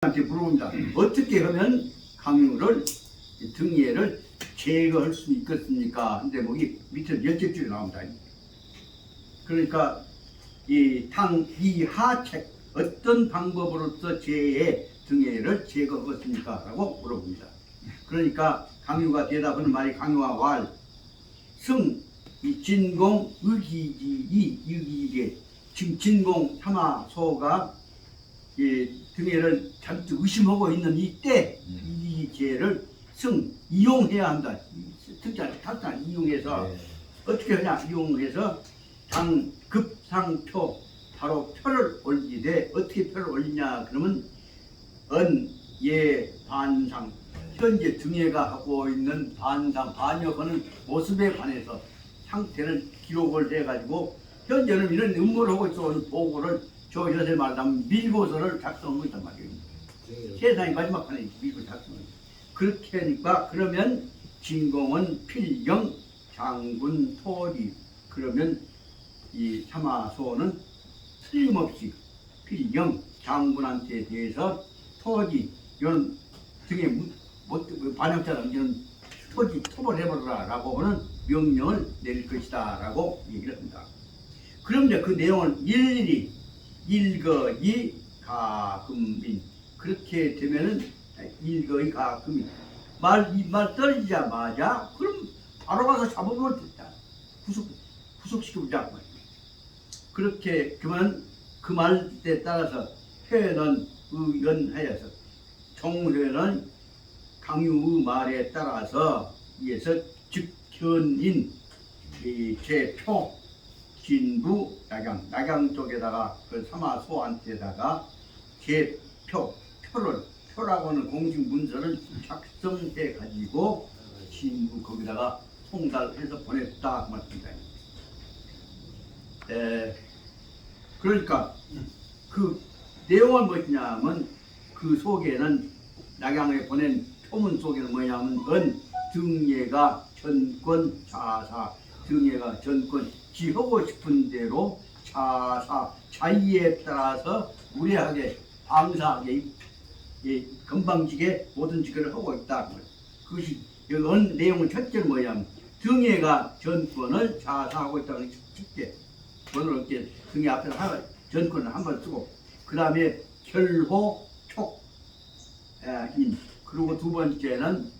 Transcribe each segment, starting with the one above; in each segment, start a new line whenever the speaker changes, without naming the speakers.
한테 물어봅니다. 어떻게 하면 강요를 등예를 제거할 수 있겠습니까? 근데 뭐 이 밑에 열댓줄이 나옵니다. 그러니까 이 하책 어떤 방법으로서 제의 등예를 제거하겠습니까? 라고 물어봅니다. 그러니까 강요가 대답하는 말이 강요와 왈, 승, 이 진공, 의기지, 의기제, 지금 진공, 삼화, 소가 등예를 잔뜩 의심하고 있는 이때 이 죄를 이용해야 한다. 특자 탈단 이용해서 어떻게 하냐? 이용해서 급상표 바로 표를 올리되 어떻게 표를 올리냐? 그러면 예, 반상 현재 등예가 하고 있는 반역하는 모습에 관해서 상태를 기록을 해가지고 현재는 이런 음모를 하고 있어 보고를 저 요새 말하면 밀고서를 작성하고 있단 말이에요. 세상의 마지막 판에 밀고 작성을. 그렇게 하니까 그러면 진공은 필경, 장군, 토지. 그러면 이 삼화소는 틀림없이 필경, 장군한테 대해서 토지 이런 등에 반역자는 이런 토지 토벌해버려라 라고 하는 명령을 내릴 것이다 라고 얘기를 합니다. 그럼 이제 그 내용을 일일이 일거이 가금민 그렇게 되면은 일거이 가금민 말 떨어지자마자 그럼 바로 가서 잡아보면 됐다. 구속시켜보자. 그렇게 그만 그 말에 따라서 회는 의견하여서 종회는 강유의 말에 따라서 이에서 즉현인 제표 진부 낙양 쪽에다가 그 삼화소한테다가 표라고는 공식 문서를 작성해 가지고 진부 거기다가 송달해서 보냈다 그 말입니다. 그러니까 그 내용은 뭐냐면 그 속에는 낙양에 보낸 표문 속에는 뭐냐면 등예가 전권 자사 등예가 전권 지하고 싶은 대로 자의에 따라서 무례하게 방사하게 건방지게 모든 짓을 하고 있다. 그것이 여기 내용은 첫째는 뭐냐면 등예가 전권을 자사하고 있다는 첫째 오늘 이렇게 등예 앞에서 전권을 한 번 쓰고 그 다음에 결호 촉인 그리고 두 번째는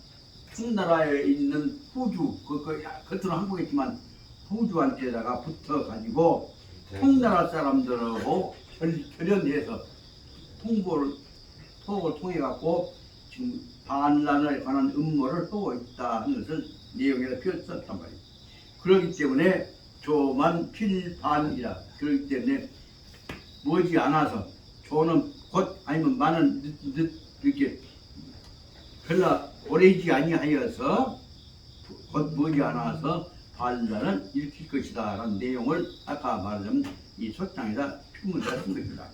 청나라에 있는 후주 겉으로 한국이지만 후주한테다가 붙어가지고 청나라 사람들하고 결연해서 톡을 통해갖고 지금 반란에 관한 음모를 하고 있다 하는 것을 내용에다 표현했단 말이에요. 그렇기 때문에 조만 필반이라 그렇기 때문에 머지않아서 조는 곧 아니면 많은 이렇게 별로 오래지 아니하여서 곧 머지않아서 반란을 일으킬 것이다 라는 내용을 아까 말하자면 이 소장에다 표문에다 쓴 것이다.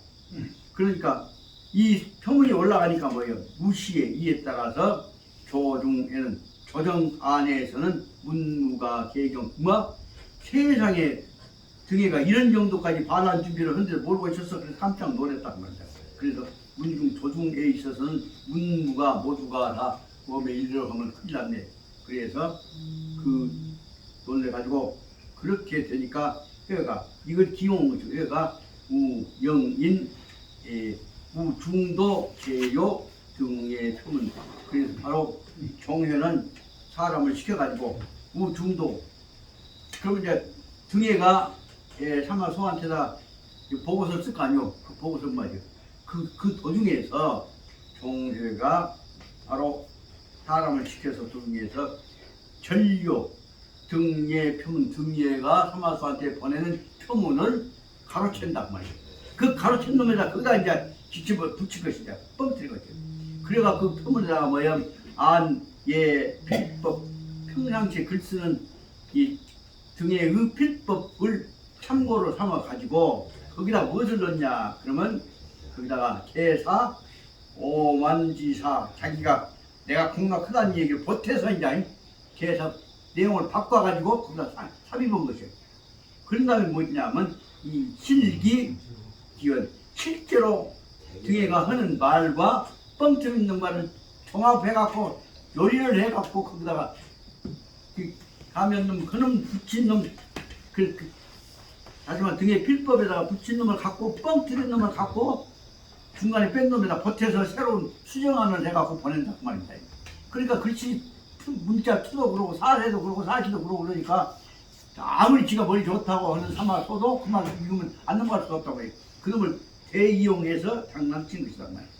그러니까 이 표문이 올라가니까 뭐예요? 무시의 이에 따라서 조중에는 조정 안에서는 문무가 개경 세상에 등예가 이런 정도까지 반란 준비를 하는데 모르고 있었어. 그래서 깜짝 놀랐단 말이야. 그래서 문중 조중에 있어서는 문무가 모두가 다 몸에 일어나면 큰일 났네. 그래서 그 놀래가지고 그렇게 되니까 회가 이걸 기용한 거죠. 회가 우영인 우중도 제요 등의 표문. 그래서 바로 종회는 사람을 시켜가지고 우중도 그러면 이제 등예가 삼화소한테다 보고서를 쓸 거 아니오. 그 보고서 말이에요. 그 도중에서 종회가 바로 사람을 시켜서 등예에서 전료 등예 표문 등예가 삼화소한테 보내는 표문을 가로챈단 말이에요. 그 가로챈 놈에다 거기다 이제 직접 붙일 것이다. 뻥뜨릴 것이죠. 그래가 그 표문에다가 뭐야 필법 평상시에 글 쓰는 이 등의 필법을 참고로 삼아 가지고 거기다 무엇을 넣냐 그러면 거기다가 개사 오만지사 자기가 내가 공부가 크다는 얘기를 보태서 이제 개사 내용을 바꿔가지고 거기다 삽입한 것이에요. 그런 다음에 뭐냐면 이 실기 기원 실제로 등예가 하는 말과 뻥 뚫는 거를 종합해갖고 요리를 해갖고 거기다가 그 가면 그놈 붙인 놈 하지만 등에 필법에다가 붙인 놈을 갖고 뻥 뚫린 놈을 갖고 중간에 뺀 놈에다 보태서 새로운 수정안을 해갖고 보낸다 그 말입니다. 그러니까 글씨 문자 투도 그러고 사세도 그러고 사시도 그러고 그러니까 아무리 지가 머리 좋다고 하는 사마소도 그 말을 읽으면 안 넘어갈 수가 없다고 해요. 그놈을 대이용해서 장난친 것이란 말이에요.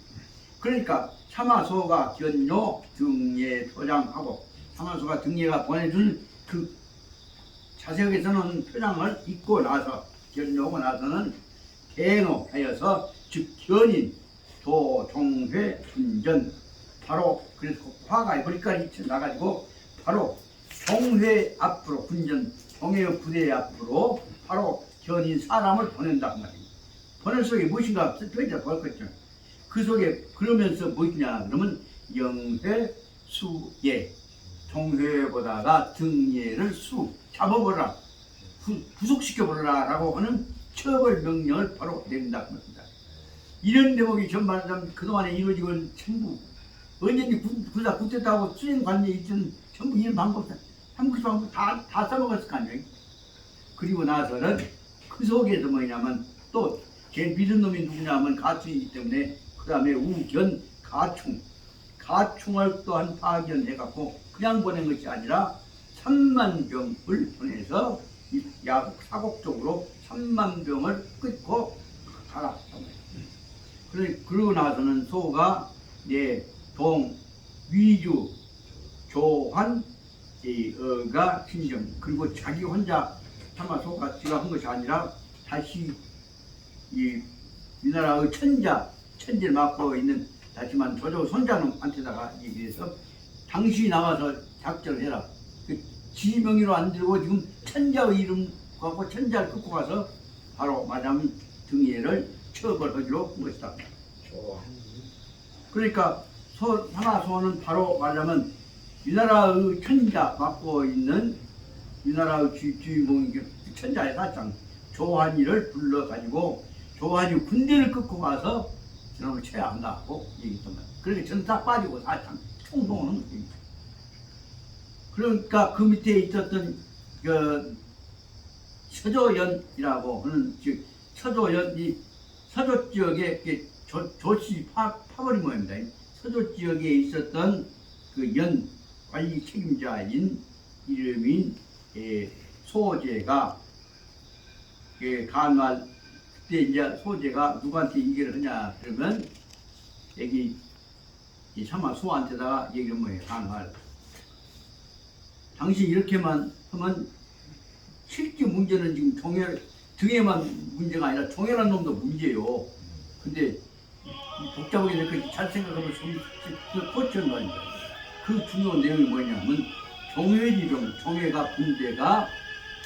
그러니까 사마소가 견요 등예 표장하고 사마소가 등예가 보내준 그 자색에서는 표장을 읽고 나서 견요하고 나서는 개노하여서 즉 견인 도종회 분전 바로 그래서 화가 머리까지 나가지고 바로 종회 앞으로 군전 종회 부대 앞으로 바로 견인 사람을 보낸단 말이에요. 보낼 속에 무엇인가 표현자 보였겠죠. 그 속에 그러면서 무엇이냐 그러면 영회 수예 종회보다가 등예를 수 잡아보라 구속시켜보라 라고 하는 처벌 명령을 바로 내린다 그 말입니다. 이런 대목이 전반적으로 그동안에 이루어지고 전부 언제든지 군사 굳겠다고 수행 관계에 있던 전부 이런 방법 다 써먹었을 거 아니에요. 그리고 나서는 그 속에서 뭐냐면 또 제일 믿은 놈이 누구냐면 가충이기 때문에 그 다음에 우견 가충을 또한 파견해갖고 그냥 보낸 것이 아니라 3만 병을 보내서 야국 사곡적으로 3만 병을 끊고 가라. 그러고 나서는 소가 동 위주 조한 가 신정 그리고 자기 혼자 참아 소가 지가 한 것이 아니라 다시 이 나라의 천지를 맡고 있는 하지만 저저 손자놈한테다가 얘기해서 당신이 나와서 작전을 해라. 그 지명의로 안 들고 지금 천자의 이름 갖고 천자를 끊고 가서 바로 말하자면 등예를 처벌하기로 한 것이다. 그러니까 사마소는 바로 말하자면 이 나라의 천자 맡고 있는 이 나라의 주인공인 천자의 사장 조한이를 불러가지고 조한이 군대를 끊고 가서 저놈을 쳐야 한다고 얘기했단 말이에요. 그러니까 전사 빠지고 사장 총동하는 것입니다. 그러니까 그 밑에 있었던 그 서조연이라고 하는 즉 서조연이 서조 지역에 조씨 파벌이 모입니다. 서조 지역에 있었던 그 연 관리 책임자인 이름인 소재가 간말 그때 이제 소재가 누구한테 얘기를 하냐 그러면 여기 이 사마소한테다가 얘기를 뭐예요. 간말 당신 이렇게만 하면 실제 문제는 지금 등에만 문제가 아니라 종해라는 놈도 문제예요. 근데 복잡하게 이렇게 잘 생각하면 좀 꽂히는 말입니다. 그 중요한 내용이 뭐냐면 종회지병, 종회가 군대가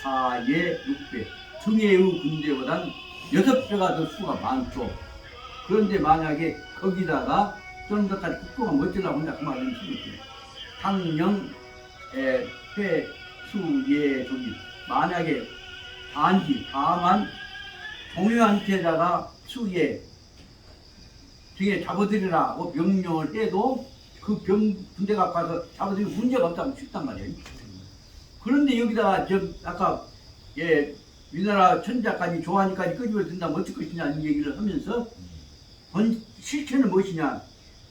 4예 6배, 등해의 군대보단 6배가 더 수가 많죠. 그런데 만약에 거기다가 좀 더까지 국보가 멋지려고 한다 그 말은 틀리죠. 당령, 회, 수, 예, 조기 만약에 다만 종회한테다가 수예 등에 잡아들이라고 명령을 해도 그 군대가 가서 잡아들이면 문제가 없다고 쉽단 말이에요. 그런데 여기다가 아까 우리나라 천자까지 조한이까지 끄집어 든다면 어쩔 것이냐 이 얘기를 하면서 실체는 무엇이냐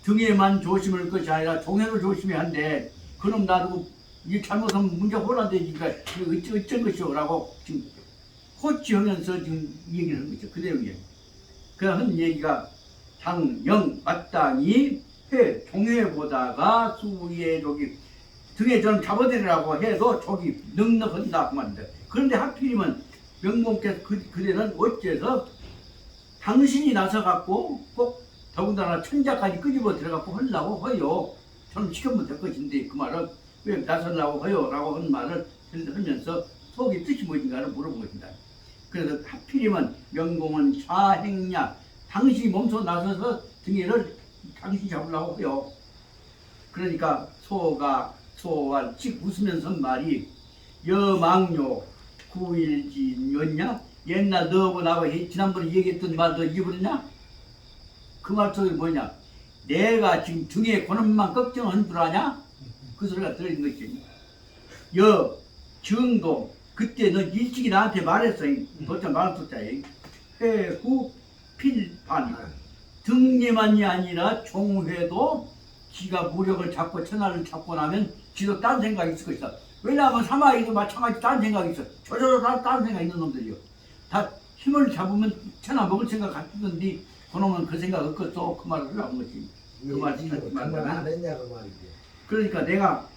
등에만 조심할 것이 아니라 종해도 조심해야 한데 그놈 놔두고 이게 잘못하면 문제가 혼란되니까 어쩔 것이오 라고 지금 호치하면서 지금 얘기를 한 거죠. 그 내용이에요. 그 한 얘기가 당영 마땅히 종회보다가 수의 저기 등에 좀 잡아들이라고 해도 저기 넉넉한다 그 말인데 그런데 하필이면 명공께서 그대는 어째서 당신이 나서갖고 꼭 더군다나 천자까지 끄집어 들어갖고 하려고 해요. 저는 시켜면 될 것인데 그 말은 왜 나서려고 해요? 라고 하는 말을 하면서 속의 뜻이 무엇인가를 물어본 것입니다. 그래서 하필이면 명공은 좌행냐 당신이 몸소 나서서 등에를 당신이 잡으려고 해요. 그러니까 소가 찍 웃으면서 말이 여망요 9일지였냐 옛날 너하고 나하고 지난번에 얘기했던 말 너 잊어버렸냐? 그 말 속에 뭐냐 내가 지금 등에 고놈만 걱정한 줄 아냐? 그 소리가 들리는 것이지. 여 정도 그때 너 일찍이 나한테 말했어. 도착 말했었자. 회후 필판 등례만이 아니라 종회도 지가 무력을 잡고 천하를 잡고 나면 지도 딴 생각이 있을 것이다. 왜냐하면 사마이도 마찬가지 딴 생각이 있어. 저저저 딴 생각 있는 놈들이요. 다 힘을 잡으면 천하 먹을 생각 같던데 그놈은 그 생각 없겠어. 그 말을 하려고 한 거지. 그
말을 안 했냐고 말이지.
그러니까 내가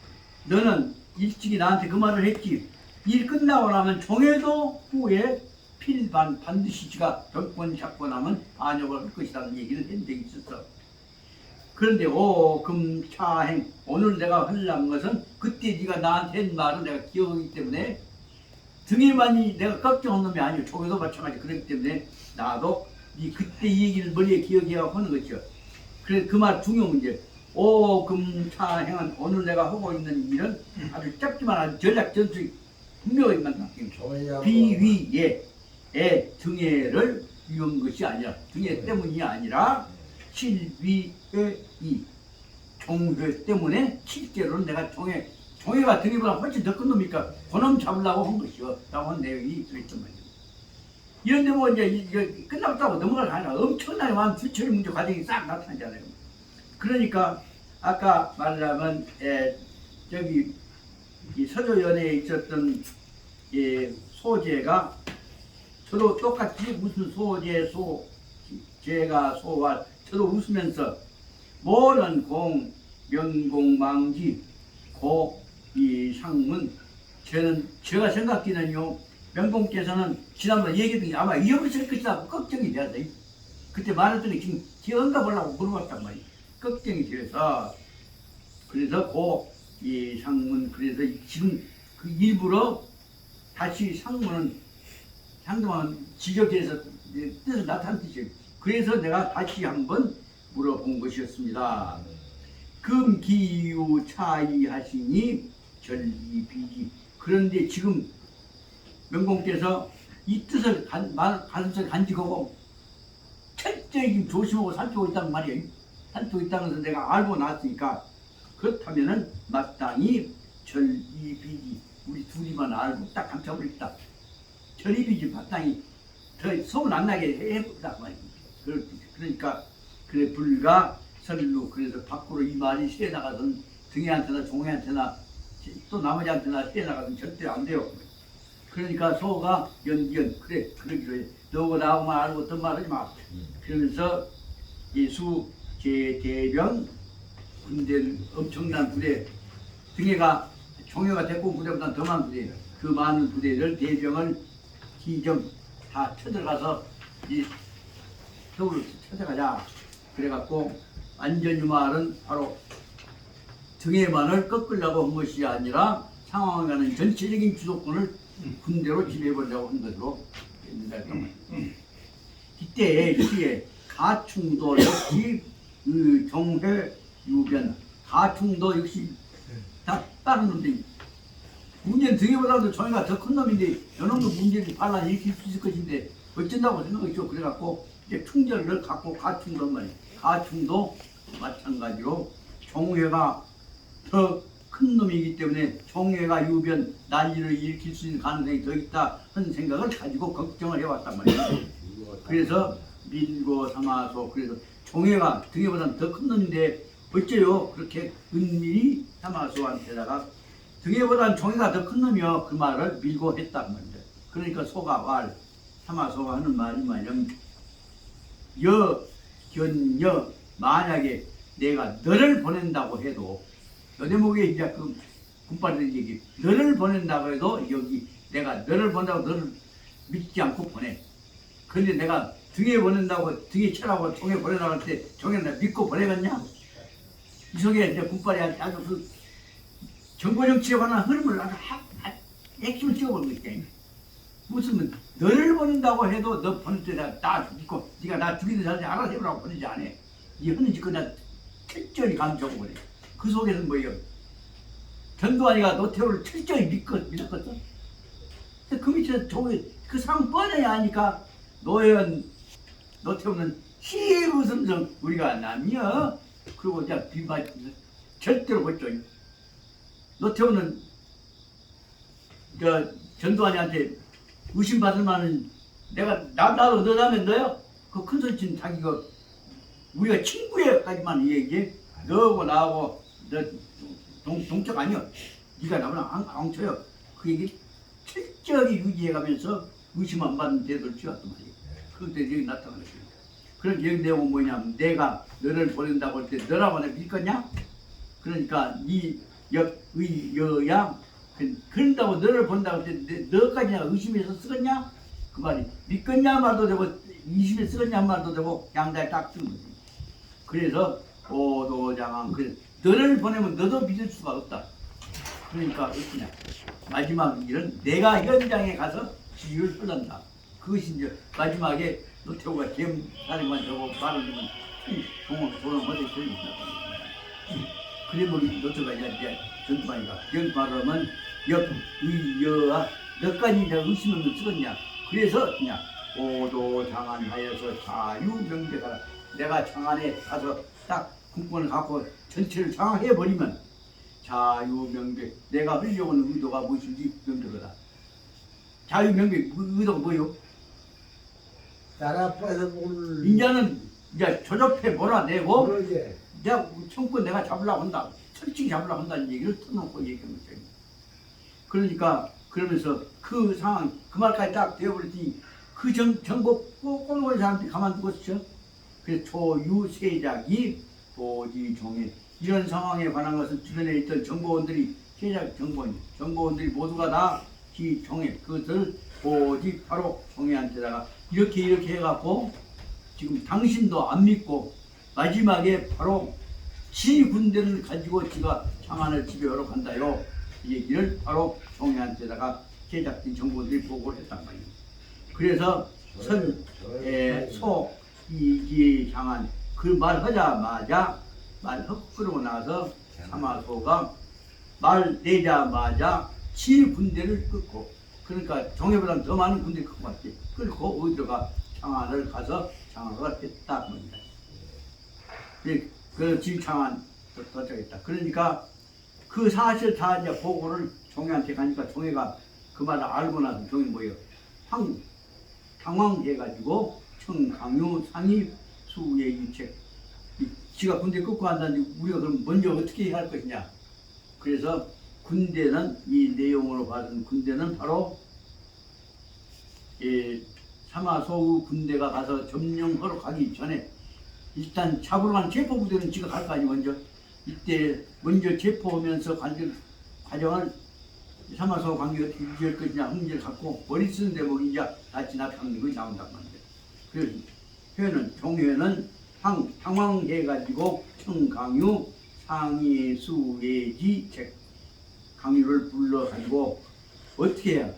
너는 일찍이 나한테 그 말을 했지. 일 끝나고 나면 종회도 후에 필반 반드시 지가 정권 잡고 나면 안역을 할 것이라는 얘기를 한 적이 있었어. 그런데 금차행 오늘 내가 하려는 것은 그때 네가 나한테 한 말은 내가 기억하기 때문에 등에만이 내가 걱정한 놈이 아니고 종회도 마찬가지 그렇기 때문에 나도 네 그때 이 얘기를 머리에 기억해야 하는 것이요. 그래 그 말 중요 문제. 금차행은 오늘 내가 하고 있는 일은 아주 짧지만 아주 전략 전술이 분명히만 바뀝니다. 비위에 등해를 위한 것이 아니라 등해 때문이 아니라 칠위의 이 종회 때문에 실제로는 내가 종회가 등해보다 훨씬 더 큰 놈이니까 그놈 잡으려고 한 것이요. 라고 한 내용이 들어있단 말이에요. 이런데 뭐 이제 끝났다고 넘어갈 게 아니라 엄청나게 많은 수처리 문제 과정이 싹 나타나잖아요. 그러니까 아까 말하면 저기 이 서조연에 있었던 소재가 저도 똑같이 무슨 소재 제가 소와 저도 웃으면서 모든 공 명공망지 이 상문 제가 생각기는요 명공께서는 지난번에 얘기했던 게 아마 잊어버렸을 것이라고 걱정이 돼서 그때 말했더니 지금 기억나 보려고 물어봤단 말이에요. 걱정이 돼서 그래서 이 상문 그래서 지금 그 일부러 다시 상문은 상대방은 지적해서 뜻을 나타낸 뜻이에요. 그래서 내가 다시 한번 물어본 것이었습니다. 금기유 차이하시니 전이비기 그런데 지금 명공께서 이 뜻을 가슴속에 간직하고 철저히 조심하고 살피고 있다는 말이에요. 살피고 있다는 것을 내가 알고 났으니까 그렇다면은 마땅히 절이비기 우리 둘이만 알고 딱 감춰버렸다. 절이비기 마땅히 더 소문 안 나게 해보다 말이에요. 그러니까 그래 불가 설로 그래서 밖으로 이 말이 새어 나가든 등에한테나 종에한테나 또 나머지한테나 새어 나가든 절대 안 돼요. 그러니까 소가 연기연 그래 그러기로 해. 너고 나하고만 알고 어떤 말 하지 마. 그러면서 예수 제대병 군대 엄청난 부대 등에가 종효가 됐고 부대보다 더 많은 부대 그 많은 부대를 대병을 기정 다 쳐들어가서 이 서울을 찾아가자. 그래갖고 완전히 말은 바로 등에만을 꺾으려고 한 것이 아니라 상황에 가는 전체적인 주도권을 군대로 지배해보려고 한 것으로 했는데 이때 시에 가충도 역시 그 정회 유변 가충도 역시 다 다른 놈들 문제는 등에보다도 정회가 더 큰 놈인데 요놈도 문제를 빨라 일으킬 수 있을 것인데 어쩐다고 생각했죠. 그래갖고 이제 충절을 갖고 가충도 말이에요. 가충도 마찬가지로 정회가 더 큰 놈이기 때문에 정회가 유변 난리를 일으킬 수 있는 가능성이 더 있다 하는 생각을 가지고 걱정을 해왔단 말이에요. 그래서 밀고 삼아서 그래서 정회가 등에보다는 더 큰 놈인데 어째요 그렇게 은밀히 삼아소한테다가 등에보다는 정회가 더 큰 놈이요 그 말을 밀고 했단 말이에요. 그러니까 소가 말 삼아소가 하는 말이 뭐냐면 견여 만약에 내가 너를 보낸다고 해도 너 대목에 이제 그 군발들 얘기 너를 보낸다고 해도 여기 내가 너를 본다고 너를 믿지 않고 보내. 그런데 내가 등에 보낸다고 등에 쳐라고 종에 보내라고 할 때 종에 내가 믿고 보내겠냐? 이 속에 이제 군발이 아주 그 정보 정치에 관한 흐름을 아주 핵심을 찍어버린 거 있잖아. 무슨 너를 보낸다고 해도 너 보낼 때 나 믿고 네가 나 죽이든 살든 알아서 해보라고 보내지 않아. 이 하는 짓거 나 철저히 감춰고 그래. 그 속에는 뭐예요? 전두환이가 노태우를 철저히 믿었거든. 그 밑에 그 상황 뻔히 아니까 노태우는 시무섬섬 우리가 남이여 그리고 이제 비마 절대로 못줘. 노태우는 전두환이한테 의심받을 만한 내가 나도 너라면 너야. 그 큰 소리 친 자기가 우리가 친구야까지만 얘기해. 너하고 나하고 너 동쪽 아니야. 네가 나보다 앙쳐요. 그 얘기 철저히 유지해가면서 의심 안 받는 대도를 지었단 말이에요. 그때 여기 나타나는 거예요. 그런 여기 내용은 뭐냐면 내가 너를 보낸다고 할 때 너라고 내가 믿겠냐? 그러니까 이 여야 그런다고 너를 본다고 할 때 너까지 내가 의심해서 쓰겠냐? 그 말이 믿겠냐 말도 되고 의심해 쓰겠냐 말도 되고 양다리 딱 쓰는 거지. 그래서 오도장항 그래 너를 보내면 너도 믿을 수가 없다. 그러니까 어떠냐? 마지막 일은 내가 현장에 가서 지휘를 풀란다. 그것이 이제 마지막에 노태우가 계엄사령관 저거 말을 하면 동원하게 됩니다. 그래 보니 노태우가 이제 전두환이가 계엄말을 하면 역의여와 너까지 내가 의심하면 쓰겠냐. 그래서 그냥 오도장안하여서 자유명백하라. 내가 장안에 가서 딱 군권을 갖고 전체를 장악해버리면 자유명백 내가 하려고 하는 의도가 무엇인지 명백하다. 자유명백 의도가 뭐요?
나라빠에서 오늘
인자는 이제 조접해 몰아내고
그러지.
내가 청권 내가 잡으려고 한다. 철저히 잡으려고 한다는 얘기를 터놓고 얘기하는 거죠. 그러니까 그러면서 그 상황 그 말까지 딱 되어버렸더니 그 정보 꼴꼴 사람들이 가만두고 있었죠. 그래서 초유세작이 보지종에 이런 상황에 관한 것을 주변에 있던 정보원들이 세작 정보원들이 모두가 다 지종에 그것을 보지 바로 종에한테다가 이렇게 해갖고 지금 당신도 안 믿고 마지막에 바로 지 군대를 가지고 지가 장안을 지배하러 간다요. 이 얘기를 바로 종에한테다가 제작진 정보들이 보고를 했단 말이에요. 그래서 이기 장안 그 말하자마자 말 헛그러고 나서 사마소가 말 내자마자 지 군대를 끊고 그러니까 종에보다 더 많은 군대를 끊고 왔지. 끊고 어디로가 장안을 가서 장안을 했다 합니다. 그 지금 장안 도착했다. 그러니까 그 사실 다 이제 보고를 종에한테 가니까 종에가 그 말을 알고 나서 종이 뭐예요? 당황해가지고 청강유 상위 수의 유책 지가 군대 끊고 한다는데 우리가 그럼 먼저 어떻게 해야 할 것이냐. 그래서 군대는 이 내용으로 봐서는 군대는 바로 사마소우 군대가 가서 점령하러 가기 전에 일단 잡으러 간 체포부대는 지가 갈 거 아니 먼저. 이때 먼저 체포하면서 과정을 사마소우 관계가 어떻게 유지할 것이냐 흥미를 갖고 머리 쓰는 대목이 이제 다 진압하는 것이 나온단 말이에요. 그래서 종회는 당황해가지고 청강유 상의수예지 강유를 불러가지고 어떻게 해야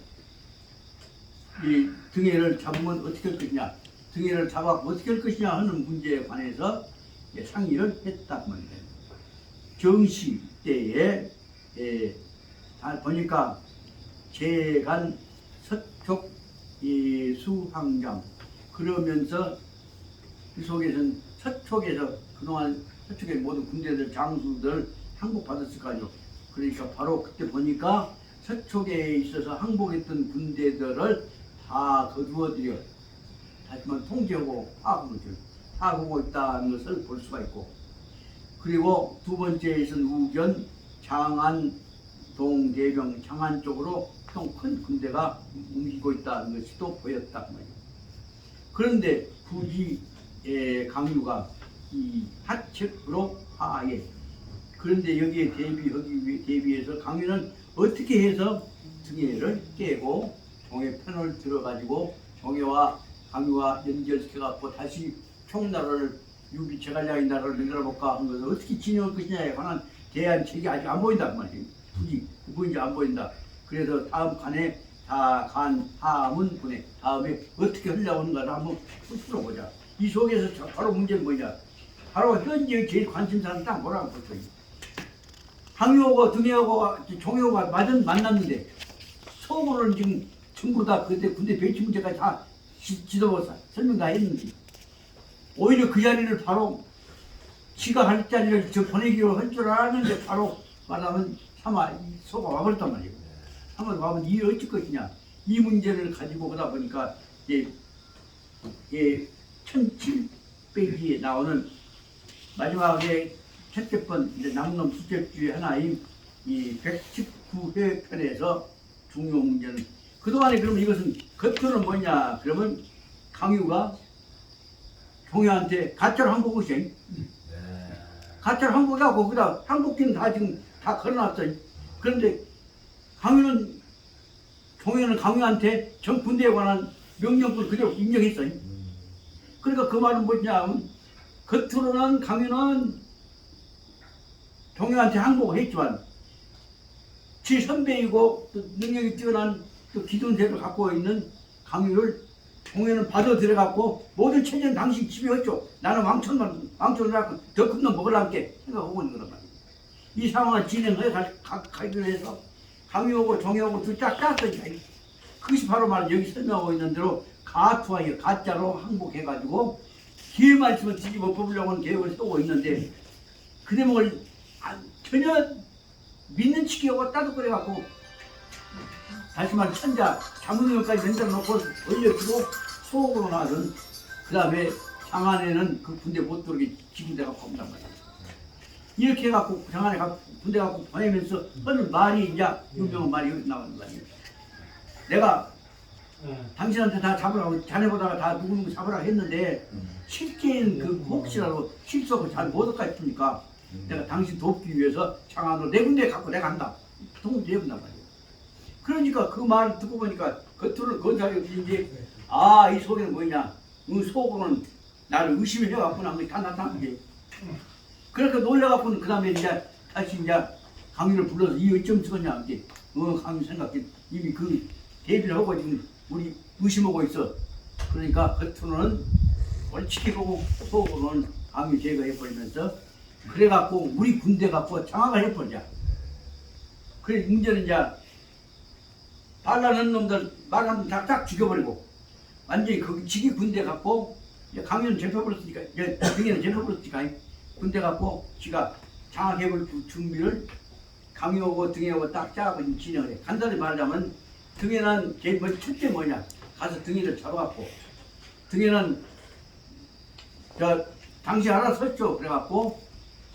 이 등해를 잡으면 어떻게 할 것이냐, 등해를 잡아 어떻게 할 것이냐 하는 문제에 관해서 상의를 했단 말이에요. 정시 때에 보니까 재간 서촉 수항장 그러면서 그 속에서는 서촉에서 그동안 서촉의 모든 군대들 장수들 항복받았을 거 아니에요. 그러니까 바로 그때 보니까 서촉에 있어서 항복했던 군대들을 다 거두어들여 하지만 통제하고 파악하고 있다는 것을 볼 수가 있고, 그리고 두 번째에서는 우견 장안 동대병 장안 쪽으로 좀 큰 군대가 움직이고 있다는 것이 또 보였단 말이에요. 그런데 굳이 강유가 이 하책으로 하에 그런데 여기에 대비해서 강유는 어떻게 해서 등해를 깨고 종의 편을 들어가지고 종해와 강유와 연결시켜갖고 다시 총나라를 유비 제갈량의 나라를 만들어볼까 하는 것을 어떻게 진행할 것이냐에 관한 대안책이 아직 안 보인단 말이에요. 굳이 보인지 안 보인다. 그래서 다음 칸에 다음은 군에 다음에 어떻게 하려고 하는가를 한번 풀어보자. 이 속에서 바로 문제는 뭐냐? 바로 현재 제일 관심사는 딱 뭐라고 볼까요? 강유하고 등해하고 종해하고 만났는데 속으로는 지금 전부 다 그때 군대 배치 문제까지 다 지도부 설명 다 했는데 오히려 그 자리를 바로 지가 할 자리를 저 보내기로 할 줄 알았는데 바로 말하면 사마 소가 와버렸단 말이에요. 사마가 와면 이 어쩔 것이냐 이 문제를 가지고 그러다 보니까 이 1700기에 나오는 마지막에 첫째 번 이제 남놈 수첩 중에 하나인 이 119회 편에서 중요 문제는 그동안에 그러면 이것은 겉으로는 뭐냐 그러면 강유가 종효한테 가짜로 항복을 했어요. 가짜로 항복하고 거기다 항복기는 다 지금 다 걸어놨어요. 그런데 강유는 종효는 강유한테 전 군대에 관한 명령을 그대로 인정했어요. 그러니까 그 말은 뭐냐 하면 겉으로는 강유는 종효한테 항복을 했지만 지 선배이고 또 능력이 뛰어난 또 기존세를 갖고 있는 강유를 종효는 받아들여갖고 모든 체제는 당신 지배했죠. 나는 왕천을 갖고 더 큰 놈 먹으려고 생각하고 있는 거란 말이에요. 이 상황을 진행해 가기로 해서 강유하고 종효하고 둘 다 짰으니까 그것이 바로 말 여기 설명하고 있는 대로 가투하여 가짜로 항복해가지고 기회 말씀을 뒤집어 뽑으려고 하는 계획을 쓰고 있는데 그 대목을 전혀 믿는 치기하고 따뜻거려갖고 다시 말해 천자 자문위원까지 맨날 놓고 올려주고 소옥으로 나선 그 다음에 장안에는 그 군대 못 들어오게 지분대갖고 온단 말이야. 이렇게 해갖고 장안에 군대 갖고 보내면서 하는 말이 이제 유명한 말이 여기 나오는 거야. 내가 당신한테 다 잡으라고 자네보다가 다 누구누구 잡으라고 했는데 실제는 그 혹시라도 실수하고 잘 못할까 했으니까 내가 당신 돕기 위해서 장안으로 내 군대 갖고 내가 간다. 통지 해본단 말이야. 그러니까 그 말을 듣고 보니까 겉으로는 건사리 이제 이 속에는 뭐냐 이 속으로는 나를 의심해갖고는 한 것이 다 나타난 게 그렇게 놀래갖고는 그 다음에 이제 다시 이제 강유를 불러서 이 어쩜 쓰겠냐 이제 강유 생각해 이미 그 대비를 하고 지금 우리 의심하고 있어. 그러니까 겉으로는 옳지게 보고 속으로는 강유 제거해버리면서 그래갖고 우리 군대 갖고 장악을 해버리자. 그래 문제는 이제 반란한 놈들 말하면 딱 죽여버리고 완전히 그 지기 군대 갖고 강유는 잡혀버렸으니까 등에는 잡혀버렸으니까 군대 갖고 지가 장악해볼 그 준비를 강유하고 등에하고 딱 짜고 진행을 해. 간단히 말하자면 등에는 제일 먼저 첫째 뭐냐 가서 등에를 잡아갖고 등에는 당시 알아섰죠. 그래갖고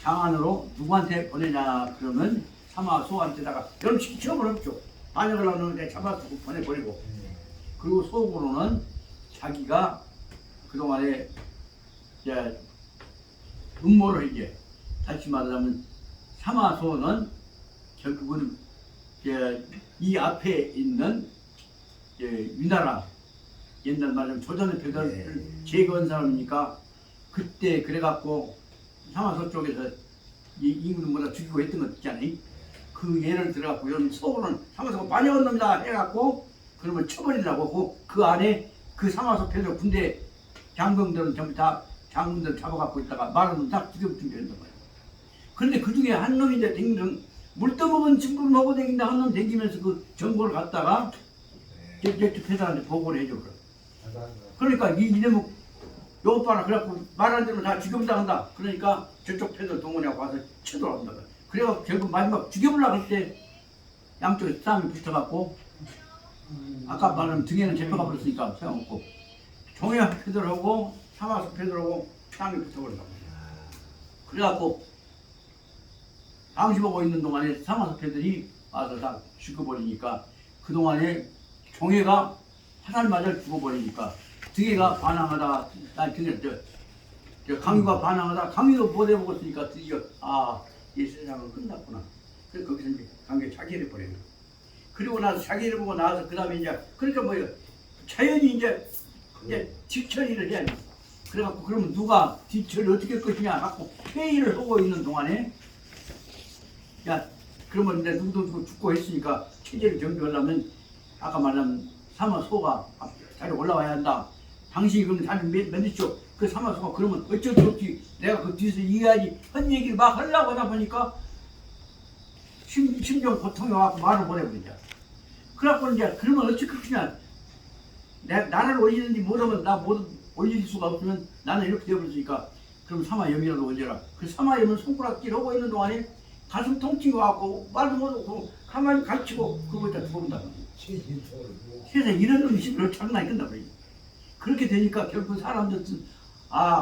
장안으로 누구한테 보내냐 그러면 사마소한테다가 연식이 쳐버렸죠. 반역을 하는데 잡아서 보내버리고 그리고 속으로는 자기가 그동안에 이제 음모를 이제 다시 말하자면 사마소는 결국은 이제 이 앞에 있는 위나라 옛날 말하면 조선의 패권을 제거한 사람이니까 그때 그래갖고 사마소 쪽에서 이 임금보다 죽이고 했던 것 있잖아요. 그 예를 들어갖고 이런 속으로는 사마소가 반역한 놈이다 해갖고 그러면 쳐버리려고 그 안에 그 사마소 패들 군대 장병들은 전부 다 장군들 잡아갖고 있다가 말하면 다 죽여준다는 거예요. 그런데 그 중에 한 놈이 이제 댕기는 물 떠먹은 친구를 먹고 댕긴다 한 놈 댕기면서 그 정보를 갖다가 저쪽 패들한테 보고를 해줘. 그러니까 이놈은 요 오빠라 그래갖고 말하는 대로 다 죽여본다. 그러니까 저쪽 패들 동원하고 와서 쳐들어온다. 그래갖고 결국 마지막 죽여보려고 할 때 양쪽에 싸움이 붙어갖고 아까 말한 등에는 잡혀가 버렸으니까 소용없고 종해 패들하고 사마소 패들하고 싸움이 붙어버린다. 그래갖고 당시 보고 있는 동안에 사마소 패들이 와서 다 죽여버리니까 그동안에 종해가 화살 맞아 죽어버리니까 등해가 반항하다가 등해 강유가 반항하다 강유도 못 해먹었으니까 드디어 이 세상은 끝났구나. 그래서 거기서 이제 강유가 자기를 버려요. 그리고 나서 자기를 보고 나서 그 다음에 이제 그러니까 뭐예요? 자연히 이제 뒷처리를 해야 돼. 그래갖고 그러면 누가 뒷처리를 어떻게 할 것이냐 하고 회의를 하고 있는 동안에 그러면 이제 누구도 죽고 했으니까 체제를 정비하려면 아까 말한 사마소가 자리에 올라와야 한다. 당신이 그러면 자리를 만들죠. 그 사마소가 그러면 어쩔 수 없이 내가 그 뒤에서 이해하지 한 얘기를 막 하려고 하다 보니까 심정 고통이 와서 말을 보내버리자. 그래갖고 이제 그러면 어찌 그러냐. 나를 올리는지 모르면 나 못 올릴 수가 없으면 나는 이렇게 되어버렸으니까 그럼 사마염이라도 올려라. 그 사마염은 손가락질 하고 있는 동안에 가슴 통증이 와갖고 말도 못하고 가만히 갇히고 그거다 죽어본다.
최신소를
세상에 이런 음식으로 장난이 끝나버리지. 그렇게 되니까 결국 사람들은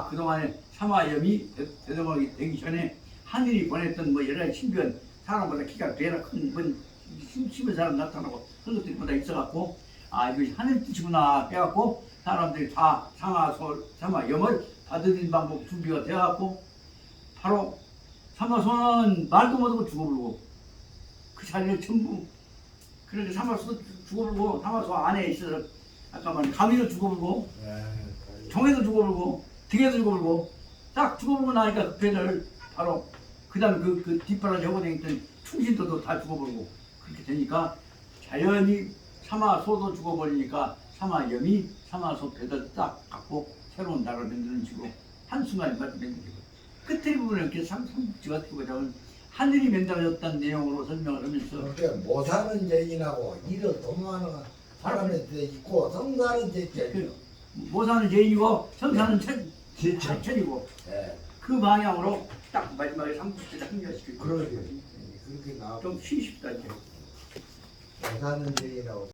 그동안에 사마염이 대동하게 되기 전에 하늘이 보냈던 뭐 여러 가지 신비한 사람보다 키가 배나 큰 심한 사람 나타나고 그런 것들이 보다 있어갖고 이것이 하늘 뜻이구나 해갖고 사람들이 다 사마염을 받아들이는 방법 준비가 되어갖고 바로 사마소는 말도 못하고 죽어버리고 그 자리에 전부 그렇게 사마소도 죽어버리고 사마소 안에 있어서 아까 말한 가미도 죽어버리고 종에도 죽어버리고 등에도 죽어버리고 딱 죽어버리고 나니까 그 배를 바로 그 다음에 그 뒷바라지 하고 다녔던 충신도도 다 죽어버리고 그렇게 되니까 자연히 사마소도 죽어버리니까 사마염이 사마소 배를 딱 갖고 새로운 나라를 만드는 식으로 한순간에 만드는 거고 끝에 부분에 이렇게 삼국지 같은 거 보자면 하늘이 만들어졌다는 내용으로 설명을 하면서
그러니까 못 사는 죄인하고 일을 도모하는 사람에 대해 있고 성사는 죄죠.
못 사는 죄인이고 성사는
제천.
천이고
예.
그 방향으로 딱 마지막에 삼국지를 합리화시키고
그러게 그렇게 나와.
좀 쉬쉽다 이제.
못 사는 죄인하고